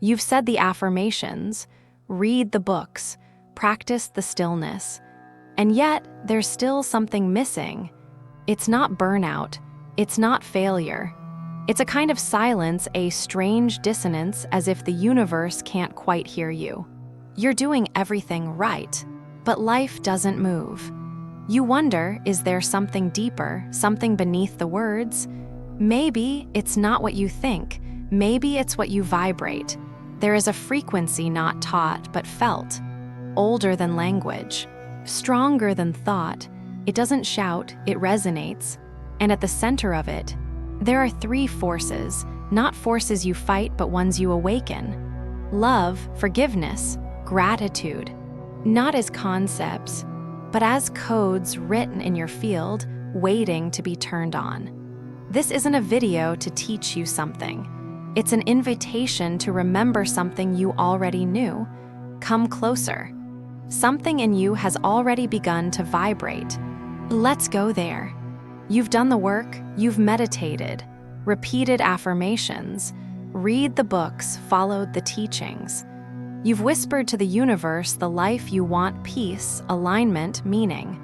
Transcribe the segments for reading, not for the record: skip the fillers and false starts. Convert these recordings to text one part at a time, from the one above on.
You've said the affirmations, read the books, practice the stillness, and yet there's still something missing. It's not burnout, it's not failure. It's a kind of silence, a strange dissonance, as if the universe can't quite hear you. You're doing everything right, but life doesn't move. You wonder, is there something deeper, something beneath the words? Maybe it's not what you think. Maybe it's what you vibrate. There is a frequency not taught but felt, older than language, stronger than thought. It doesn't shout, it resonates. And at the center of it, there are three forces, not forces you fight but ones you awaken. Love, forgiveness, gratitude, not as concepts, but as codes written in your field, waiting to be turned on. This isn't a video to teach you something. It's an invitation to remember something you already knew. Come closer. Something in you has already begun to vibrate. Let's go there. You've done the work, you've meditated, repeated affirmations, read the books, followed the teachings. You've whispered to the universe the life you want: peace, alignment, meaning.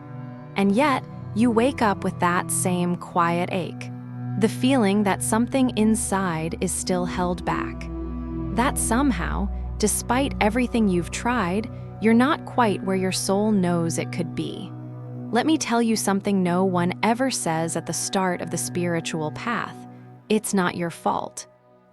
And yet, you wake up with that same quiet ache. The feeling that something inside is still held back. That somehow, despite everything you've tried, you're not quite where your soul knows it could be. Let me tell you something no one ever says at the start of the spiritual path. It's not your fault.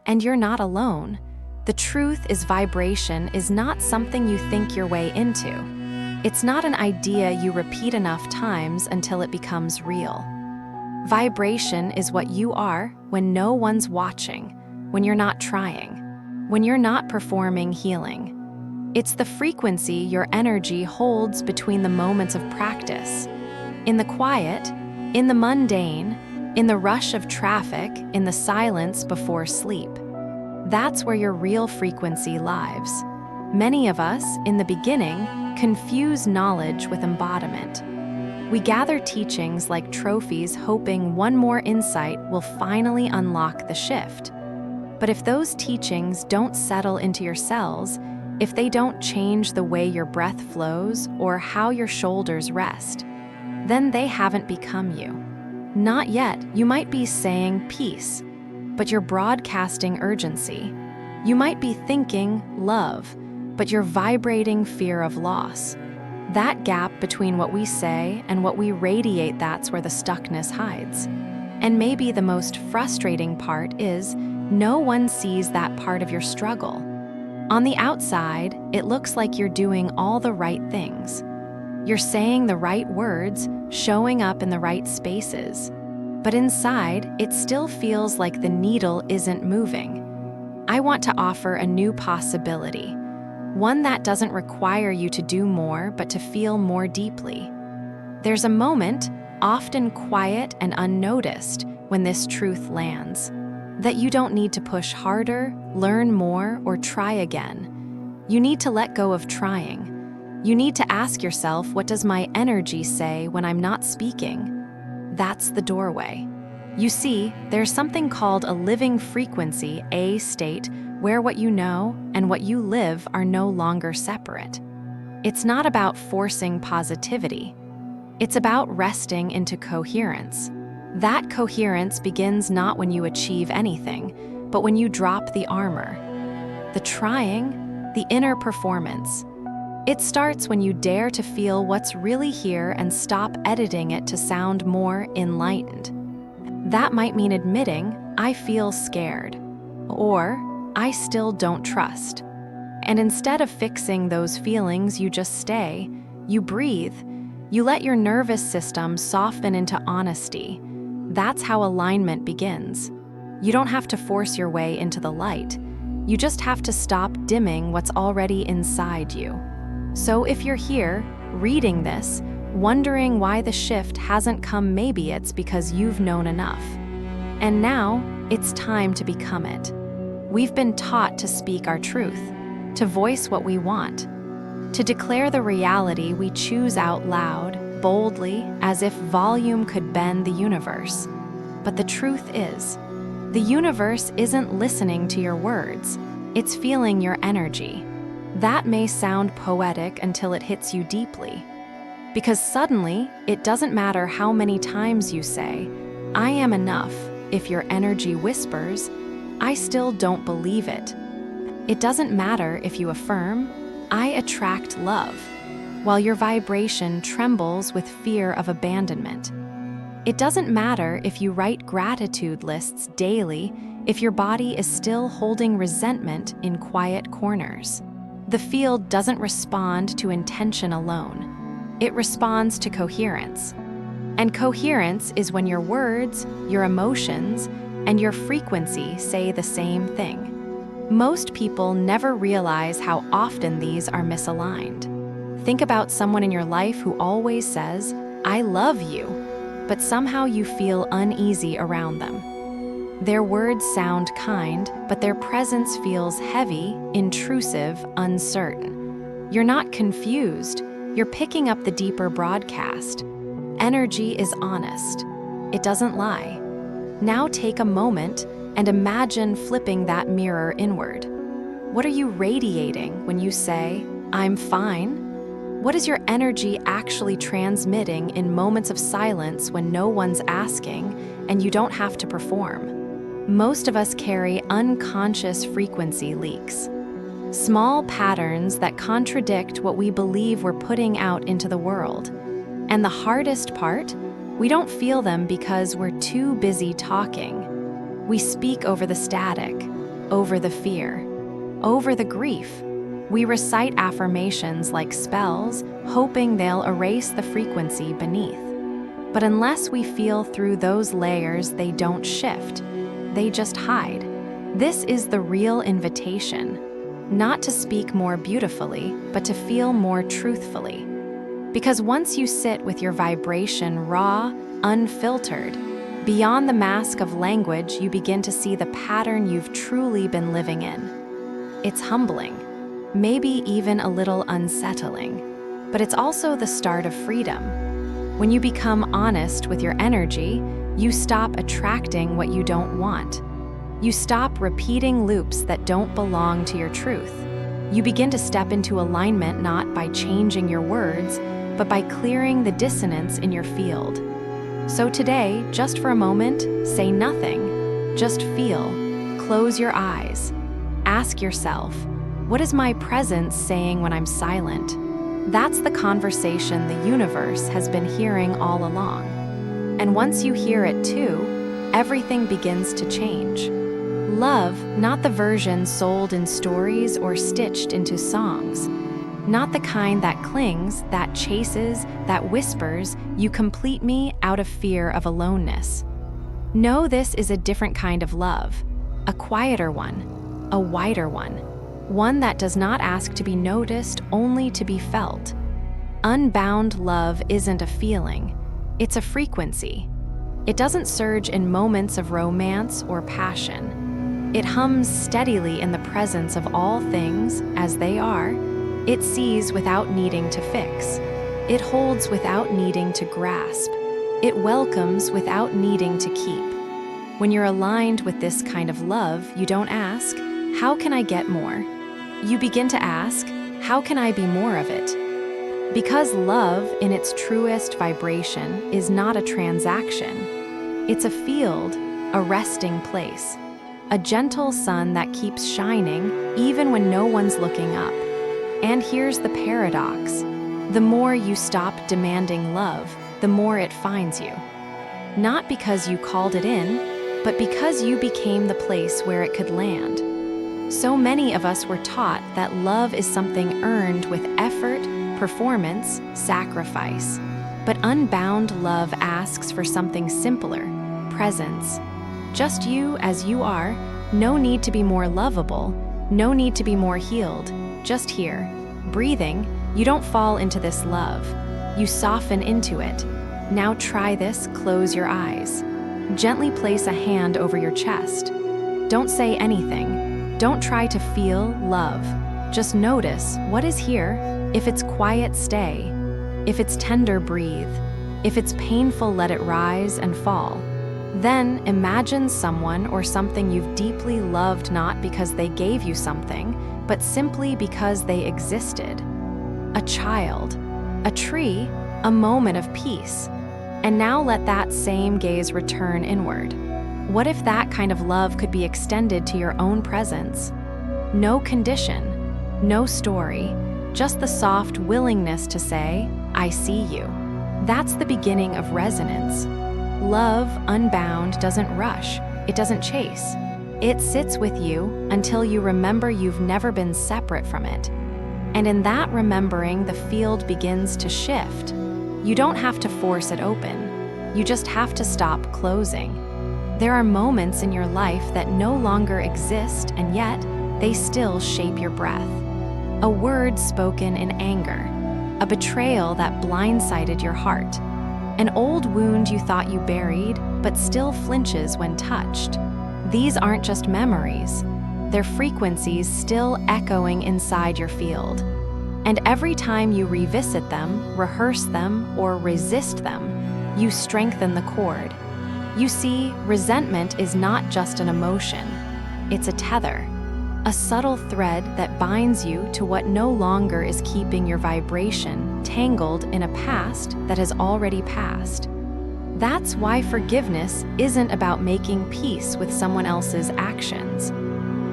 And you're not alone. The truth is, vibration is not something you think your way into. It's not an idea you repeat enough times until it becomes real. Vibration is what you are when no one's watching, when you're not trying, when you're not performing healing. It's the frequency your energy holds between the moments of practice. In the quiet, in the mundane, in the rush of traffic, in the silence before sleep. That's where your real frequency lives. Many of us, in the beginning, confuse knowledge with embodiment. We gather teachings like trophies, hoping one more insight will finally unlock the shift. But if those teachings don't settle into your cells, if they don't change the way your breath flows or how your shoulders rest, then they haven't become you. Not yet. You might be saying peace, but you're broadcasting urgency. You might be thinking love, but you're vibrating fear of loss. That gap between what we say and what we radiate, that's where the stuckness hides. And maybe the most frustrating part is no one sees that part of your struggle. On the outside, it looks like you're doing all the right things. You're saying the right words, showing up in the right spaces. But inside, it still feels like the needle isn't moving. I want to offer a new possibility. One that doesn't require you to do more, but to feel more deeply. There's a moment, often quiet and unnoticed, when this truth lands. That you don't need to push harder, learn more, or try again. You need to let go of trying. You need to ask yourself, what does my energy say when I'm not speaking? That's the doorway. You see, there's something called a living frequency, a state, where what you know and what you live are no longer separate. It's not about forcing positivity. It's about resting into coherence. That coherence begins not when you achieve anything, but when you drop the armor. The trying, the inner performance. It starts when you dare to feel what's really here and stop editing it to sound more enlightened. That might mean admitting, I feel scared, or I still don't trust. And instead of fixing those feelings, you just stay, you breathe, you let your nervous system soften into honesty. That's how alignment begins. You don't have to force your way into the light. You just have to stop dimming what's already inside you. So if you're here, reading this, wondering why the shift hasn't come, maybe it's because you've known enough. And now, it's time to become it. We've been taught to speak our truth, to voice what we want, to declare the reality we choose out loud, boldly, as if volume could bend the universe. But the truth is, the universe isn't listening to your words. It's feeling your energy. That may sound poetic until it hits you deeply. Because suddenly, it doesn't matter how many times you say, "I am enough," if your energy whispers, "I still don't believe it." It doesn't matter if you affirm, "I attract love," while your vibration trembles with fear of abandonment. It doesn't matter if you write gratitude lists daily if your body is still holding resentment in quiet corners. The field doesn't respond to intention alone. It responds to coherence. And coherence is when your words, your emotions, and your frequency say the same thing. Most people never realize how often these are misaligned. Think about someone in your life who always says, "I love you," but somehow you feel uneasy around them. Their words sound kind, but their presence feels heavy, intrusive, uncertain. You're not confused. You're picking up the deeper broadcast. Energy is honest. It doesn't lie. Now take a moment and imagine flipping that mirror inward. What are you radiating when you say, "I'm fine"? What is your energy actually transmitting in moments of silence when no one's asking and you don't have to perform? Most of us carry unconscious frequency leaks. Small patterns that contradict what we believe we're putting out into the world. And the hardest part, we don't feel them because we're too busy talking. We speak over the static, over the fear, over the grief. We recite affirmations like spells, hoping they'll erase the frequency beneath. But unless we feel through those layers, they don't shift. They just hide. This is the real invitation. Not to speak more beautifully, but to feel more truthfully. Because once you sit with your vibration raw, unfiltered, beyond the mask of language, you begin to see the pattern you've truly been living in. It's humbling, maybe even a little unsettling, but it's also the start of freedom. When you become honest with your energy, you stop attracting what you don't want. You stop repeating loops that don't belong to your truth. You begin to step into alignment not by changing your words, but by clearing the dissonance in your field. So today, just for a moment, say nothing. Just feel. Close your eyes. Ask yourself, what is my presence saying when I'm silent? That's the conversation the universe has been hearing all along. And once you hear it too, everything begins to change. Love, not the version sold in stories or stitched into songs. Not the kind that clings, that chases, that whispers, "You complete me," out of fear of aloneness. No, this is a different kind of love. A quieter one, a wider one that does not ask to be noticed, only to be felt. Unbound love isn't a feeling, it's a frequency. It doesn't surge in moments of romance or passion. It hums steadily in the presence of all things as they are. It sees without needing to fix. It holds without needing to grasp. It welcomes without needing to keep. When you're aligned with this kind of love, you don't ask, "How can I get more?" You begin to ask, "How can I be more of it?" Because love, in its truest vibration, is not a transaction. It's a field, a resting place. A gentle sun that keeps shining even when no one's looking up. And here's the paradox. The more you stop demanding love, the more it finds you. Not because you called it in, but because you became the place where it could land. So many of us were taught that love is something earned with effort, performance, sacrifice. But unbound love asks for something simpler, presence. Just you as you are, no need to be more lovable, no need to be more healed, just here, breathing. You don't fall into this love, you soften into it. Now try this, close your eyes. Gently place a hand over your chest. Don't say anything, don't try to feel love. Just notice what is here. If it's quiet, stay. If it's tender, breathe. If it's painful, let it rise and fall. Then imagine someone or something you've deeply loved, not because they gave you something, but simply because they existed. A child, a tree, a moment of peace. And now let that same gaze return inward. What if that kind of love could be extended to your own presence? No condition, no story, just the soft willingness to say, I see you. That's the beginning of resonance. Love, unbound, doesn't rush. It doesn't chase. It sits with you until you remember you've never been separate from it. And in that remembering, the field begins to shift. You don't have to force it open. You just have to stop closing. There are moments in your life that no longer exist, and yet they still shape your breath. A word spoken in anger, a betrayal that blindsided your heart, an old wound you thought you buried, but still flinches when touched. These aren't just memories. They're frequencies still echoing inside your field. And every time you revisit them, rehearse them, or resist them, you strengthen the cord. You see, resentment is not just an emotion. It's a tether, a subtle thread that binds you to what no longer is keeping your vibration tangled in a past that has already passed. That's why forgiveness isn't about making peace with someone else's actions.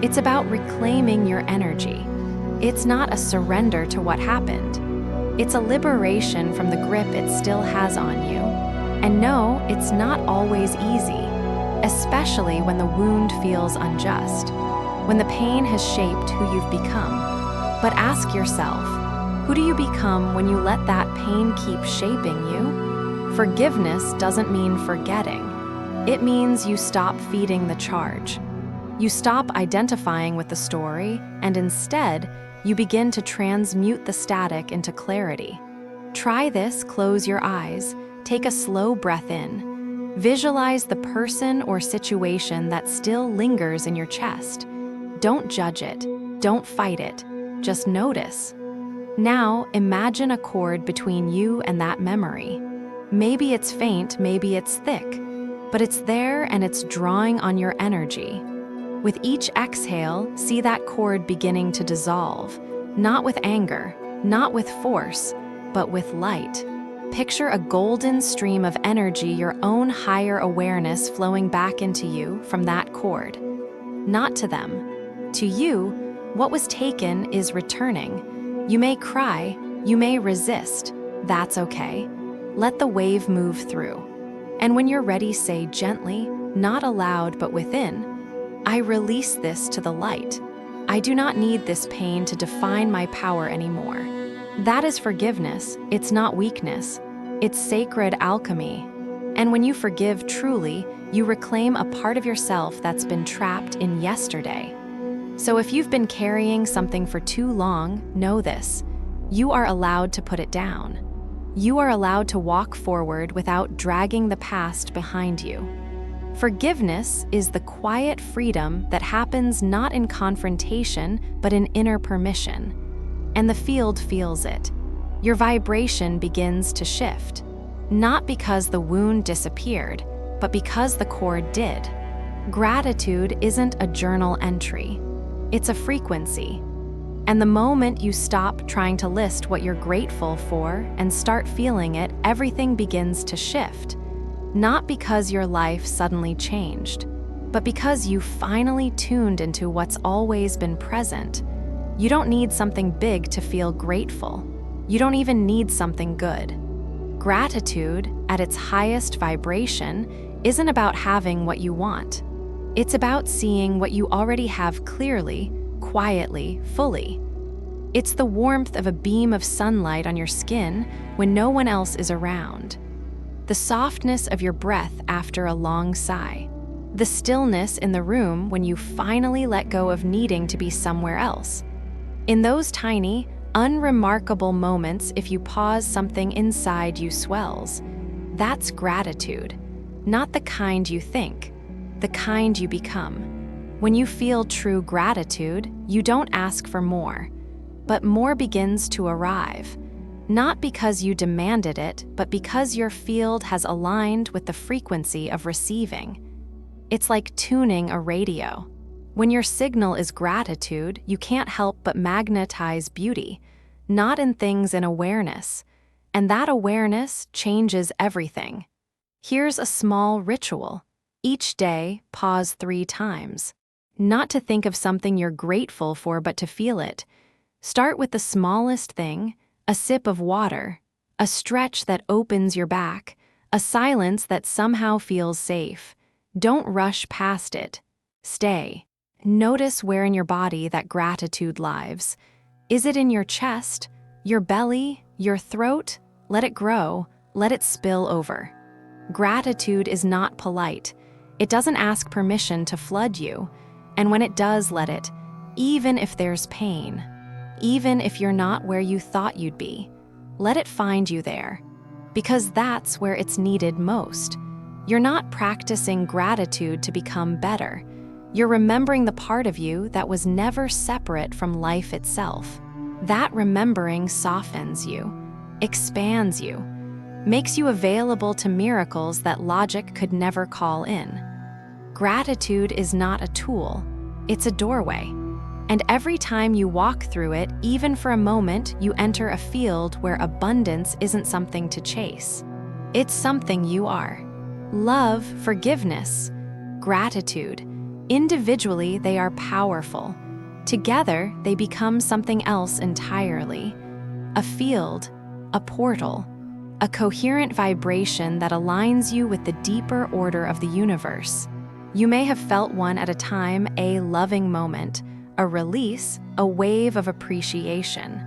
It's about reclaiming your energy. It's not a surrender to what happened. It's a liberation from the grip it still has on you. And no, it's not always easy, especially when the wound feels unjust, when the pain has shaped who you've become. But ask yourself, who do you become when you let that pain keep shaping you? Forgiveness doesn't mean forgetting. It means you stop feeding the charge. You stop identifying with the story, and instead, you begin to transmute the static into clarity. Try this, close your eyes, take a slow breath in. Visualize the person or situation that still lingers in your chest. Don't judge it, don't fight it, just notice. Now, imagine a cord between you and that memory. Maybe it's faint, maybe it's thick, but it's there and it's drawing on your energy. With each exhale, see that cord beginning to dissolve, not with anger, not with force, but with light. Picture a golden stream of energy, your own higher awareness flowing back into you from that cord. Not to them. To you, what was taken is returning. You may cry, you may resist. That's okay. Let the wave move through. And when you're ready, say gently, not aloud but within, I release this to the light. I do not need this pain to define my power anymore. That is forgiveness. It's not weakness. It's sacred alchemy. And when you forgive truly, you reclaim a part of yourself that's been trapped in yesterday. So if you've been carrying something for too long, know this. You are allowed to put it down. You are allowed to walk forward without dragging the past behind you. Forgiveness is the quiet freedom that happens not in confrontation, but in inner permission. And the field feels it. Your vibration begins to shift, not because the wound disappeared, but because the cord did. Gratitude isn't a journal entry. It's a frequency. And the moment you stop trying to list what you're grateful for and start feeling it, everything begins to shift. Not because your life suddenly changed, but because you finally tuned into what's always been present. You don't need something big to feel grateful. You don't even need something good. Gratitude, at its highest vibration, isn't about having what you want. It's about seeing what you already have clearly, quietly, fully. It's the warmth of a beam of sunlight on your skin when no one else is around. The softness of your breath after a long sigh. The stillness in the room when you finally let go of needing to be somewhere else. In those tiny, unremarkable moments, if you pause, something inside you swells. That's gratitude. Not the kind you think, the kind you become. When you feel true gratitude, you don't ask for more, but more begins to arrive. Not because you demanded it, but because your field has aligned with the frequency of receiving. It's like tuning a radio. When your signal is gratitude, you can't help but magnetize beauty, not in things in awareness. And that awareness changes everything. Here's a small ritual. Each day, pause 3 times. Not to think of something you're grateful for, but to feel it. Start with the smallest thing, a sip of water, a stretch that opens your back, a silence that somehow feels safe. Don't rush past it. Stay. Notice where in your body that gratitude lives. Is it in your chest, your belly, your throat? Let it grow. Let it spill over. Gratitude is not polite. It doesn't ask permission to flood you. And when it does, let it, even if there's pain, even if you're not where you thought you'd be, let it find you there. Because that's where it's needed most. You're not practicing gratitude to become better. You're remembering the part of you that was never separate from life itself. That remembering softens you, expands you, makes you available to miracles that logic could never call in. Gratitude is not a tool, it's a doorway. And every time you walk through it, even for a moment, you enter a field where abundance isn't something to chase. It's something you are. Love, forgiveness, gratitude. Individually, they are powerful. Together, they become something else entirely. A field, a portal, a coherent vibration that aligns you with the deeper order of the universe. You may have felt one at a time, a loving moment, a release, a wave of appreciation.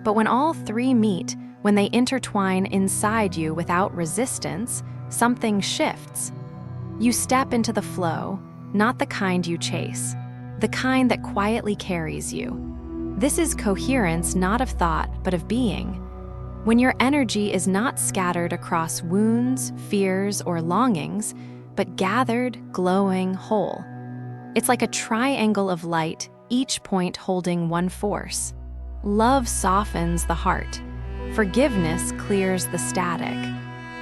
But when all 3 meet, when they intertwine inside you without resistance, something shifts. You step into the flow, not the kind you chase, the kind that quietly carries you. This is coherence not of thought, but of being. When your energy is not scattered across wounds, fears, or longings, but gathered, glowing, whole. It's like a triangle of light, each point holding one force. Love softens the heart. Forgiveness clears the static.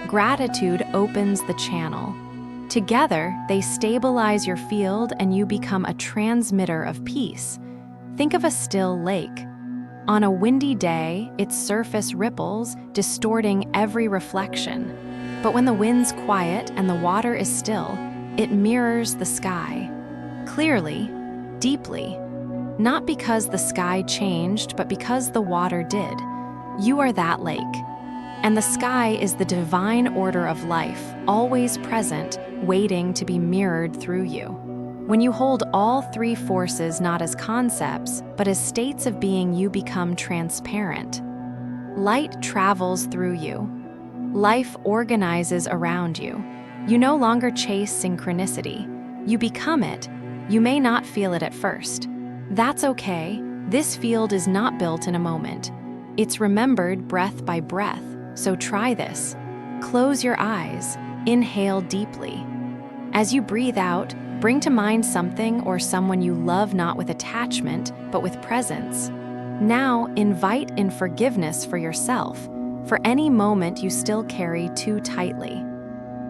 Gratitude opens the channel. Together, they stabilize your field and you become a transmitter of peace. Think of a still lake. On a windy day, its surface ripples, distorting every reflection. But when the wind's quiet and the water is still, it mirrors the sky. Clearly, deeply. Not because the sky changed, but because the water did. You are that lake. And the sky is the divine order of life, always present, waiting to be mirrored through you. When you hold all 3 forces not as concepts, but as states of being, you become transparent. Light travels through you. Life organizes around you. You no longer chase synchronicity. You become it. You may not feel it at first. That's okay. This field is not built in a moment. It's remembered breath by breath. So try this. Close your eyes. Inhale deeply. As you breathe out, bring to mind something or someone you love, not with attachment, but with presence. Now, invite in forgiveness for yourself, for any moment you still carry too tightly.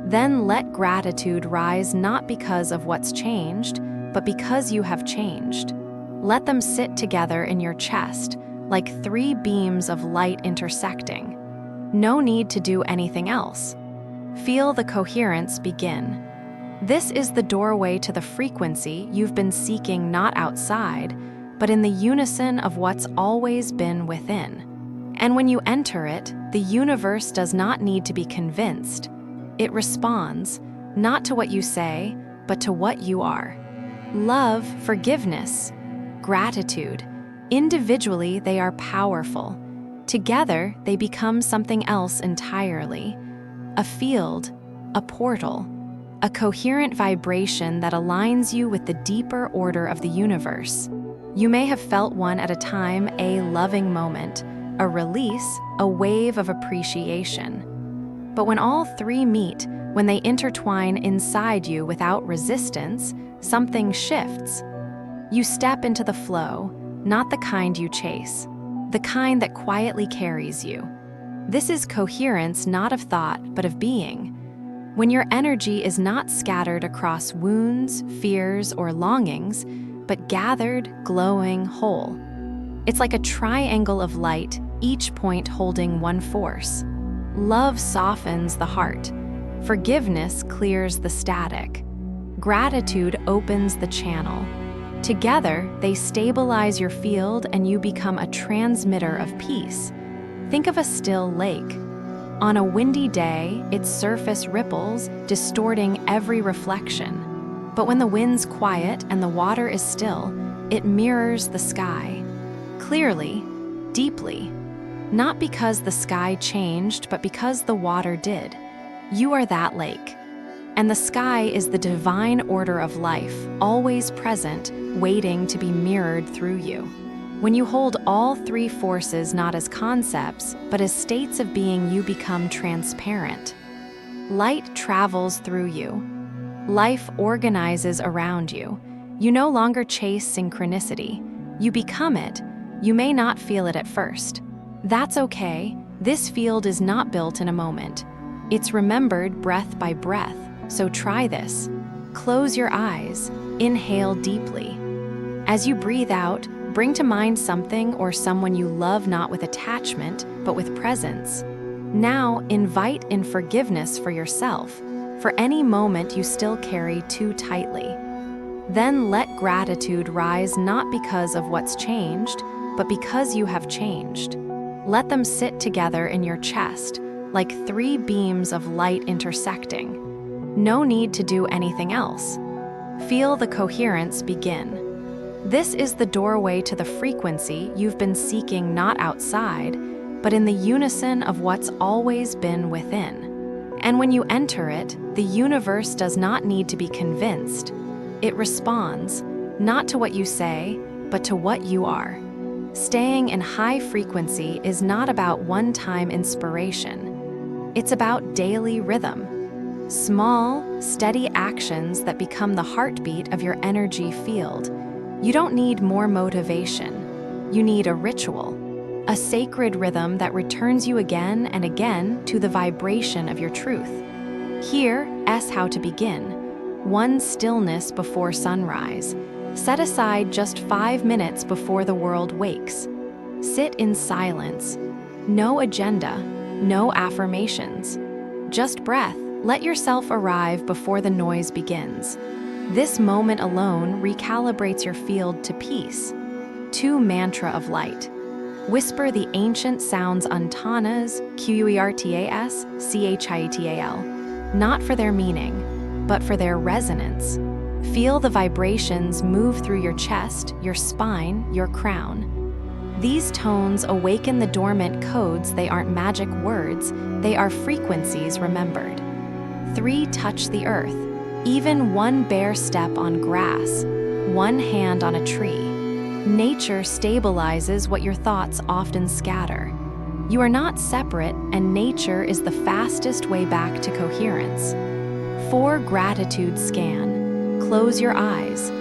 Then let gratitude rise, not because of what's changed, but because you have changed. Let them sit together in your chest, like 3 beams of light intersecting. No need to do anything else. Feel the coherence begin. This is the doorway to the frequency you've been seeking, not outside, but in the unison of what's always been within. And when you enter it, the universe does not need to be convinced. It responds, not to what you say, but to what you are. Love, forgiveness, gratitude. Individually, they are powerful. Together, they become something else entirely. A field, a portal, a coherent vibration that aligns you with the deeper order of the universe. You may have felt one at a time, a loving moment, a release, a wave of appreciation. But when all 3 meet, when they intertwine inside you without resistance, something shifts. You step into the flow, not the kind you chase, the kind that quietly carries you. This is coherence not of thought, but of being. When your energy is not scattered across wounds, fears, or longings, but gathered, glowing, whole. It's like a triangle of light, each point holding one force. Love softens the heart. Forgiveness clears the static. Gratitude opens the channel. Together, they stabilize your field and you become a transmitter of peace. Think of a still lake. On a windy day, its surface ripples, distorting every reflection. But when the wind's quiet and the water is still, it mirrors the sky. Clearly, deeply. Not because the sky changed, but because the water did. You are that lake. And the sky is the divine order of life, always present, waiting to be mirrored through you. When you hold all three forces not as concepts, but as states of being, you become transparent. Light travels through you. Life organizes around you. You no longer chase synchronicity. You become it. You may not feel it at first. That's okay. This field is not built in a moment. It's remembered breath by breath. So try this. Close your eyes. Inhale deeply. As you breathe out, bring to mind something or someone you love, not with attachment, but with presence. Now, invite in forgiveness for yourself, for any moment you still carry too tightly. Then let gratitude rise, not because of what's changed, but because you have changed. Let them sit together in your chest, like three beams of light intersecting. No need to do anything else. Feel the coherence begin. This is the doorway to the frequency you've been seeking, not outside, but in the unison of what's always been within. And when you enter it, the universe does not need to be convinced. It responds, not to what you say, but to what you are. Staying in high frequency is not about one-time inspiration. It's about daily rhythm. Small, steady actions that become the heartbeat of your energy field. You don't need more motivation. You need a ritual, a sacred rhythm that returns you again and again to the vibration of your truth. Here's how to begin. 1 stillness before sunrise. Set aside just 5 minutes before the world wakes. Sit in silence. No agenda, no affirmations. Just breath. Let yourself arrive before the noise begins. This moment alone recalibrates your field to peace. 2 mantra of light. Whisper the ancient sounds Antanas, Quertas, Chital, not for their meaning, but for their resonance. Feel the vibrations move through your chest, your spine, your crown. These tones awaken the dormant codes. They aren't magic words, they are frequencies remembered. 3 touch the earth. Even 1 bare step on grass, 1 hand on a tree. Nature stabilizes what your thoughts often scatter. You are not separate, and nature is the fastest way back to coherence. 4 gratitude scan. Close your eyes.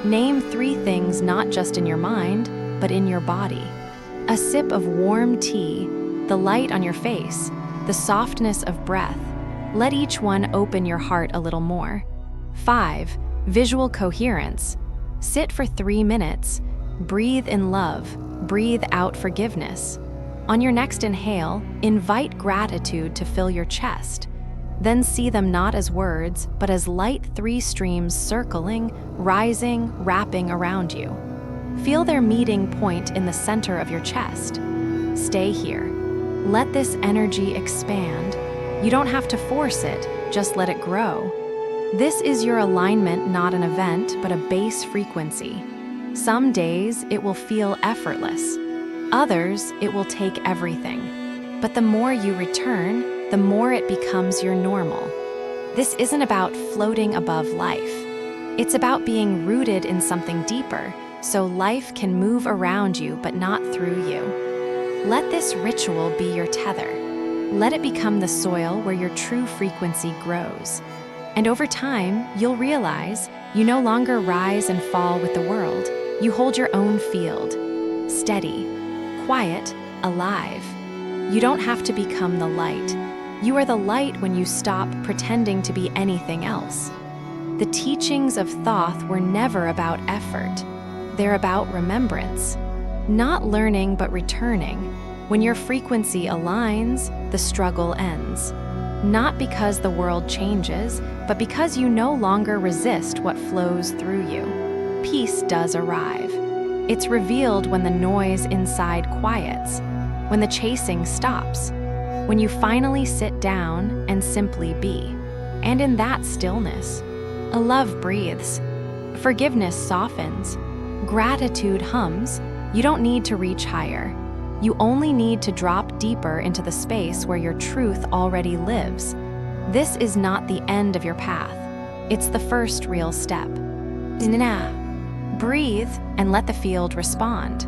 Name 3 things not just in your mind, but in your body. A sip of warm tea, the light on your face, the softness of breath. Let each one open your heart a little more. 5. Visual coherence. Sit for 3 minutes. Breathe in love. Breathe out forgiveness. On your next inhale, invite gratitude to fill your chest. Then see them not as words, but as light 3 streams circling, rising, wrapping around you. Feel their meeting point in the center of your chest. Stay here. Let this energy expand. You don't have to force it, just let it grow. This is your alignment, not an event, but a base frequency. Some days it will feel effortless. Others, it will take everything. But the more you return, the more it becomes your normal. This isn't about floating above life. It's about being rooted in something deeper, so life can move around you but not through you. Let this ritual be your tether. Let it become the soil where your true frequency grows. And over time, you'll realize you no longer rise and fall with the world. You hold your own field. Steady, quiet, alive. You don't have to become the light. You are the light when you stop pretending to be anything else. The teachings of Thoth were never about effort. They're about remembrance. Not learning, but returning. When your frequency aligns, the struggle ends. Not because the world changes, but because you no longer resist what flows through you. Peace does arrive. It's revealed when the noise inside quiets, when the chasing stops, when you finally sit down and simply be. And in that stillness, a love breathes. Forgiveness softens. Gratitude hums. You don't need to reach higher. You only need to drop deeper into the space where your truth already lives. This is not the end of your path. It's the first real step. Breathe and let the field respond.